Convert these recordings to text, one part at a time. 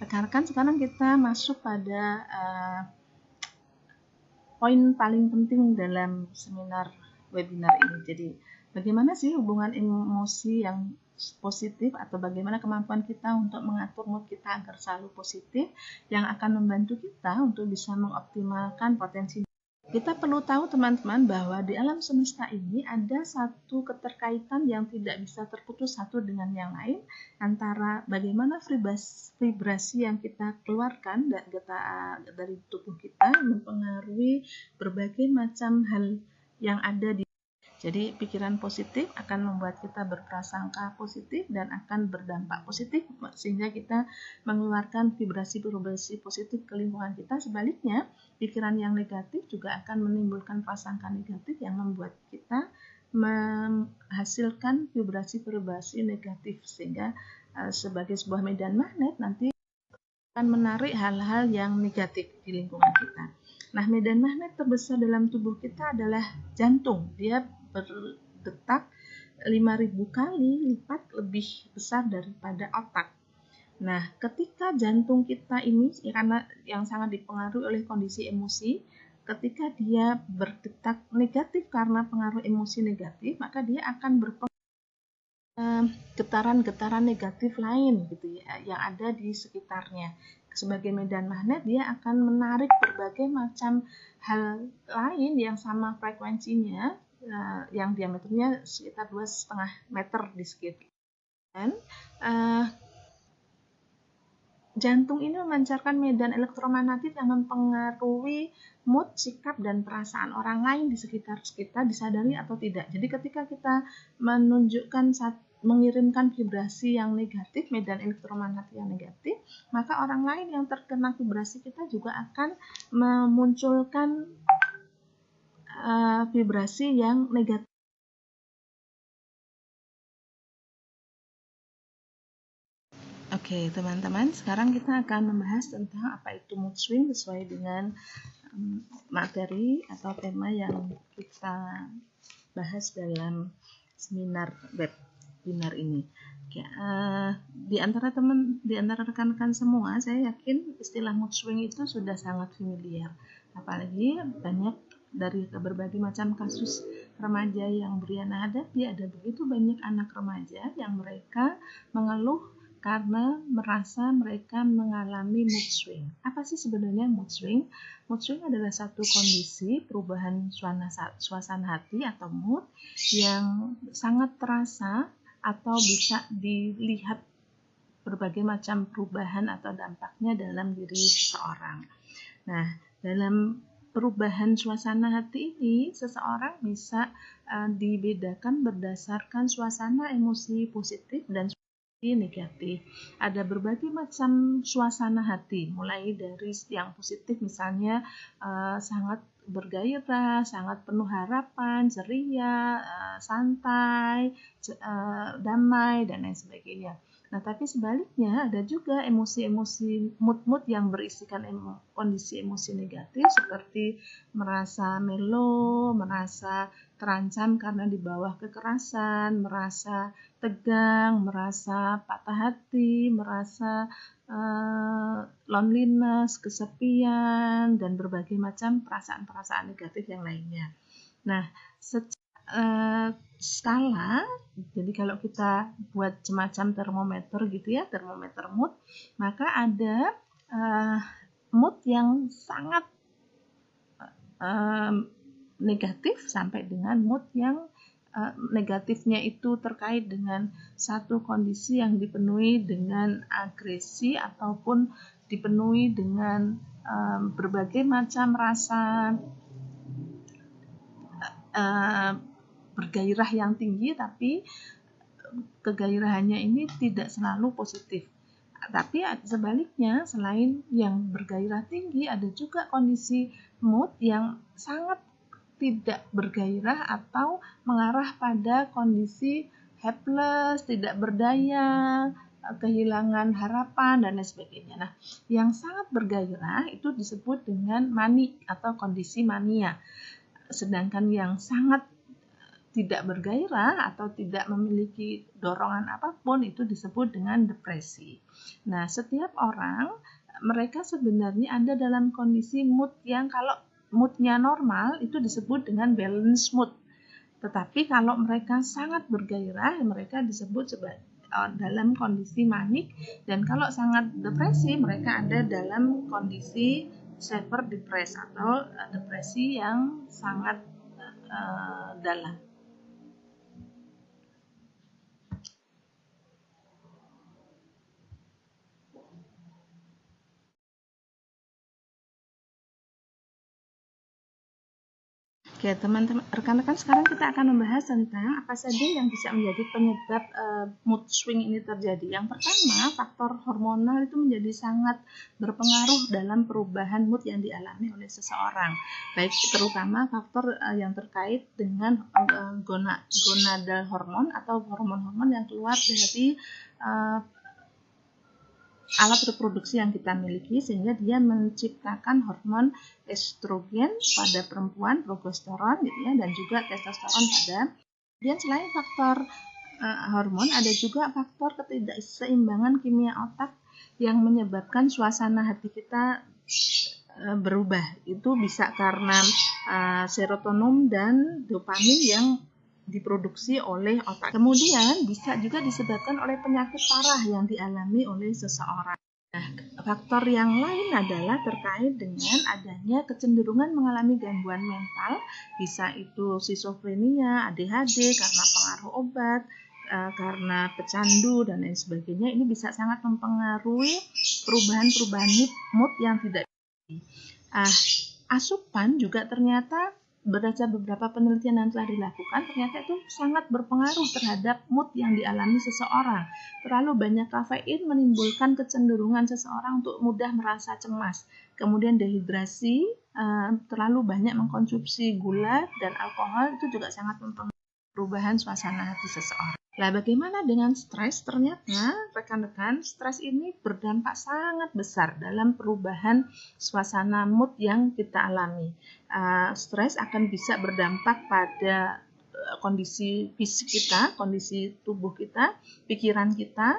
Rekan-rekan, sekarang kita masuk pada poin paling penting dalam seminar webinar ini. Jadi, bagaimana sih hubungan emosi yang positif atau bagaimana kemampuan kita untuk mengatur mood kita agar selalu positif yang akan membantu kita untuk bisa mengoptimalkan potensi. Kita perlu tahu teman-teman bahwa di alam semesta ini ada satu keterkaitan yang tidak bisa terputus satu dengan yang lain antara bagaimana vibrasi yang kita keluarkan dari tubuh kita mempengaruhi berbagai macam hal yang ada di. Jadi pikiran positif akan membuat kita berprasangka positif dan akan berdampak positif sehingga kita mengeluarkan vibrasi-vibrasi positif ke lingkungan kita. Sebaliknya, pikiran yang negatif juga akan menimbulkan prasangka negatif yang membuat kita menghasilkan vibrasi-vibrasi negatif sehingga sebagai sebuah medan magnet nanti akan menarik hal-hal yang negatif di lingkungan kita. Nah, medan magnet terbesar dalam tubuh kita adalah jantung. Dia berdetak 5.000 kali lipat lebih besar daripada otak. Nah, ketika jantung kita ini karena yang sangat dipengaruhi oleh kondisi emosi, ketika dia berdetak negatif karena pengaruh emosi negatif, maka dia akan getaran-getaran negatif lain gitu ya yang ada di sekitarnya. Sebagai medan magnet dia akan menarik berbagai macam hal lain yang sama frekuensinya, yang diameternya sekitar 2,5 meter di sekitar. Dan jantung ini memancarkan medan elektromagnetik yang mempengaruhi mood, sikap, dan perasaan orang lain di sekitar kita, disadari atau tidak. Jadi ketika kita mengirimkan vibrasi yang negatif, medan elektromagnetik yang negatif, maka orang lain yang terkena vibrasi kita juga akan memunculkan vibrasi yang negatif. Oke, teman-teman, sekarang kita akan membahas tentang apa itu mood swing sesuai dengan materi atau tema yang kita bahas dalam seminar webinar ini. Oke, di antara rekan-rekan semua, saya yakin istilah mood swing itu sudah sangat familiar. Apalagi banyak dari berbagai macam kasus remaja yang beriana hadapi, ada begitu banyak anak remaja yang mereka mengeluh karena merasa mereka mengalami mood swing. Apa sih sebenarnya mood swing? Mood swing adalah satu kondisi perubahan suasana hati atau mood yang sangat terasa atau bisa dilihat berbagai macam perubahan atau dampaknya dalam diri seseorang. Nah, dalam perubahan suasana hati ini, seseorang bisa dibedakan berdasarkan suasana emosi positif dan negatif. Ada berbagai macam suasana hati, mulai dari yang positif misalnya sangat bergairah, sangat penuh harapan, ceria, santai, damai, dan lain sebagainya. Nah, tapi sebaliknya ada juga emosi-emosi mood-mood yang berisikan kondisi emosi negatif seperti merasa melo, merasa terancam karena di bawah kekerasan, merasa tegang, merasa patah hati, merasa loneliness, kesepian, dan berbagai macam perasaan-perasaan negatif yang lainnya. Nah, skala, jadi kalau kita buat semacam termometer gitu ya, termometer mood, maka ada mood yang sangat negatif sampai dengan mood yang negatifnya itu terkait dengan satu kondisi yang dipenuhi dengan agresi ataupun dipenuhi dengan berbagai macam rasa bergairah yang tinggi, tapi kegairahannya ini tidak selalu positif. Tapi sebaliknya, selain yang bergairah tinggi, ada juga kondisi mood yang sangat tidak bergairah atau mengarah pada kondisi helpless, tidak berdaya, kehilangan harapan, dan lain sebagainya. Nah, yang sangat bergairah itu disebut dengan manik atau kondisi mania. Sedangkan yang sangat tidak bergairah atau tidak memiliki dorongan apapun, itu disebut dengan depresi. Nah, setiap orang mereka sebenarnya ada dalam kondisi mood yang kalau moodnya normal itu disebut dengan balance mood. Tetapi kalau mereka sangat bergairah, mereka disebut sebagai dalam kondisi manik, dan kalau sangat depresi mereka ada dalam kondisi severe depressed atau depresi yang sangat dalam. Oke, teman-teman, rekan-rekan, sekarang kita akan membahas tentang apa saja yang bisa menjadi penyebab mood swing ini terjadi. Yang pertama, faktor hormonal itu menjadi sangat berpengaruh dalam perubahan mood yang dialami oleh seseorang. Baik terutama faktor yang terkait dengan gonadal hormon atau hormon-hormon yang keluar dari alat reproduksi yang kita miliki, sehingga dia menciptakan hormon estrogen pada perempuan, progesteron gitu ya, dan juga testosteron pada. Kemudian selain faktor hormon, ada juga faktor ketidakseimbangan kimia otak yang menyebabkan suasana hati kita berubah. Itu bisa karena serotonin dan dopamin yang diproduksi oleh otak. Kemudian bisa juga disebabkan oleh penyakit parah yang dialami oleh seseorang. Nah, faktor yang lain adalah terkait dengan adanya kecenderungan mengalami gangguan mental, bisa itu skizofrenia, ADHD karena pengaruh obat, karena pecandu dan lain sebagainya. Ini bisa sangat mempengaruhi perubahan-perubahan mood yang tidak. Asupan juga ternyata berdasar beberapa penelitian yang telah dilakukan, ternyata itu sangat berpengaruh terhadap mood yang dialami seseorang. Terlalu banyak kafein menimbulkan kecenderungan seseorang untuk mudah merasa cemas. Kemudian dehidrasi, terlalu banyak mengkonsumsi gula dan alkohol itu juga sangat mempengaruhi perubahan suasana hati seseorang. Nah, bagaimana dengan stres? Ternyata rekan-rekan, stres ini berdampak sangat besar dalam perubahan suasana mood yang kita alami. Stres akan bisa berdampak pada kondisi fisik kita, kondisi tubuh kita, pikiran kita,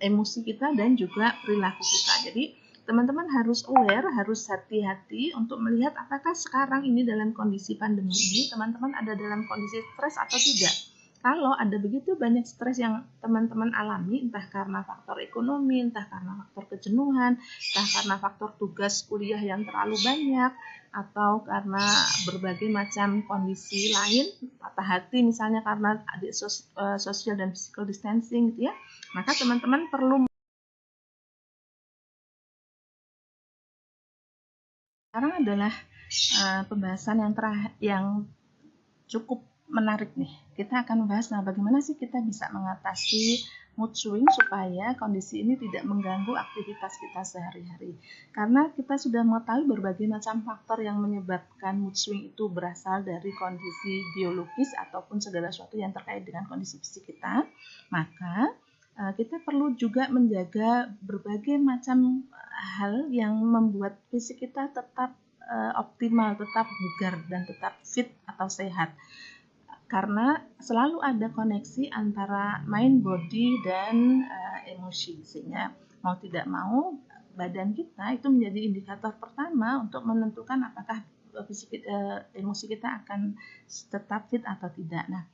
emosi kita, dan juga perilaku kita. Jadi teman-teman harus aware, harus hati-hati untuk melihat apakah sekarang ini dalam kondisi pandemi ini teman-teman ada dalam kondisi stres atau tidak. Kalau ada begitu banyak stres yang teman-teman alami, entah karena faktor ekonomi, entah karena faktor kejenuhan, entah karena faktor tugas kuliah yang terlalu banyak, atau karena berbagai macam kondisi lain, patah hati misalnya karena ada social dan physical distancing gitu ya, maka teman-teman perlu. Sekarang adalah pembahasan yang cukup menarik nih. Kita akan membahas bagaimana sih kita bisa mengatasi mood swing supaya kondisi ini tidak mengganggu aktivitas kita sehari-hari. Karena kita sudah mengetahui berbagai macam faktor yang menyebabkan mood swing itu berasal dari kondisi biologis ataupun segala sesuatu yang terkait dengan kondisi fisik kita, maka kita perlu juga menjaga berbagai macam hal yang membuat fisik kita tetap optimal, tetap bugar, dan tetap fit atau sehat. Karena selalu ada koneksi antara mind, body, dan emosi, sehingga mau tidak mau badan kita itu menjadi indikator pertama untuk menentukan apakah emosi kita akan tetap fit atau tidak. Nah,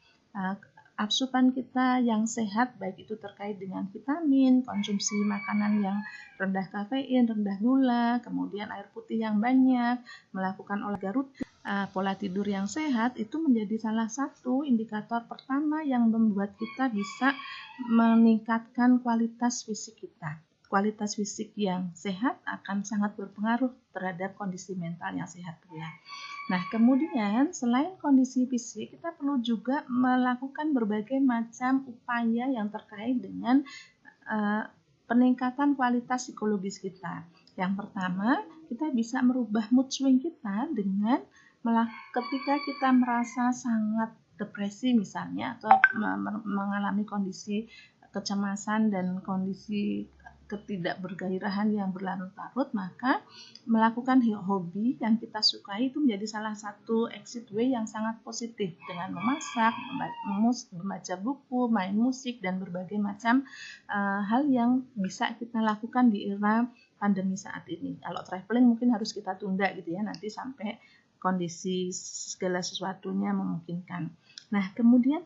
asupan kita yang sehat, baik itu terkait dengan vitamin, konsumsi makanan yang rendah kafein, rendah gula, kemudian air putih yang banyak, melakukan olahraga rutin, pola tidur yang sehat, itu menjadi salah satu indikator pertama yang membuat kita bisa meningkatkan kualitas fisik kita. Kualitas fisik yang sehat akan sangat berpengaruh terhadap kondisi mental yang sehat pula. Nah, kemudian selain kondisi fisik, kita perlu juga melakukan berbagai macam upaya yang terkait dengan peningkatan kualitas psikologis kita. Yang pertama, kita bisa merubah mood swing kita dengan ketika kita merasa sangat depresi misalnya, atau mengalami kondisi kecemasan dan kondisi ketidakbergairahan yang berlarut-larut, maka melakukan hobi yang kita sukai itu menjadi salah satu exit way yang sangat positif, dengan memasak, membaca buku, main musik, dan berbagai macam hal yang bisa kita lakukan di era pandemi saat ini. Kalau traveling mungkin harus kita tunda gitu ya, nanti sampai kondisi segala sesuatunya memungkinkan. Nah, kemudian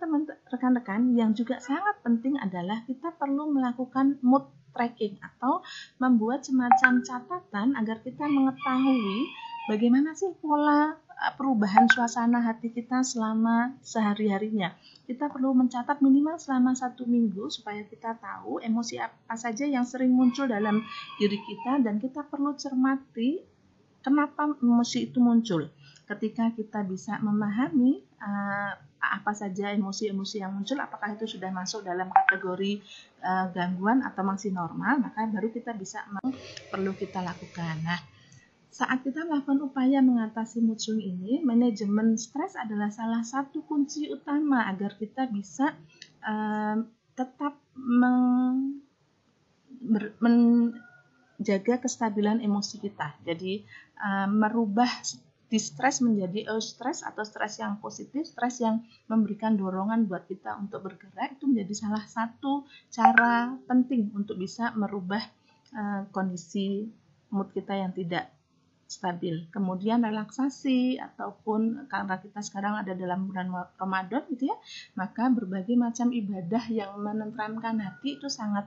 rekan-rekan yang juga sangat penting adalah kita perlu melakukan mood tracking atau membuat semacam catatan agar kita mengetahui bagaimana sih pola perubahan suasana hati kita selama sehari-harinya. Kita perlu mencatat minimal selama 1 minggu supaya kita tahu emosi apa saja yang sering muncul dalam diri kita, dan kita perlu cermati kenapa emosi itu muncul. Ketika kita bisa memahami apa saja emosi-emosi yang muncul, apakah itu sudah masuk dalam kategori gangguan atau masih normal, maka baru kita bisa perlu kita lakukan. Nah, saat kita melakukan upaya mengatasi mood swing ini, manajemen stres adalah salah satu kunci utama agar kita bisa tetap menjaga kestabilan emosi kita. Jadi merubah distress menjadi eustress atau stres yang positif, stres yang memberikan dorongan buat kita untuk bergerak, itu menjadi salah satu cara penting untuk bisa merubah kondisi mood kita yang tidak stabil. Kemudian relaksasi, ataupun karena kita sekarang ada dalam bulan Ramadan gitu ya, maka berbagai macam ibadah yang menenteramkan hati itu sangat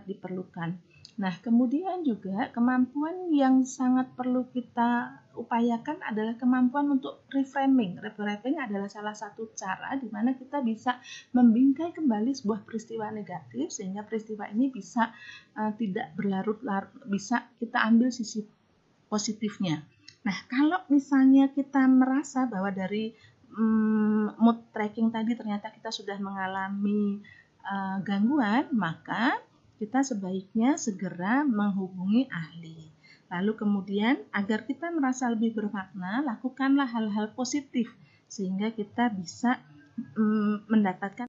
diperlukan. Nah, kemudian juga kemampuan yang sangat perlu kita upayakan adalah kemampuan untuk reframing. Reframing adalah salah satu cara di mana kita bisa membingkai kembali sebuah peristiwa negatif sehingga peristiwa ini bisa tidak berlarut-larut, bisa kita ambil sisi positifnya. Nah, kalau misalnya kita merasa bahwa dari mood tracking tadi ternyata kita sudah mengalami gangguan, maka kita sebaiknya segera menghubungi ahli. Lalu kemudian agar kita merasa lebih bermakna, lakukanlah hal-hal positif sehingga kita bisa mendapatkan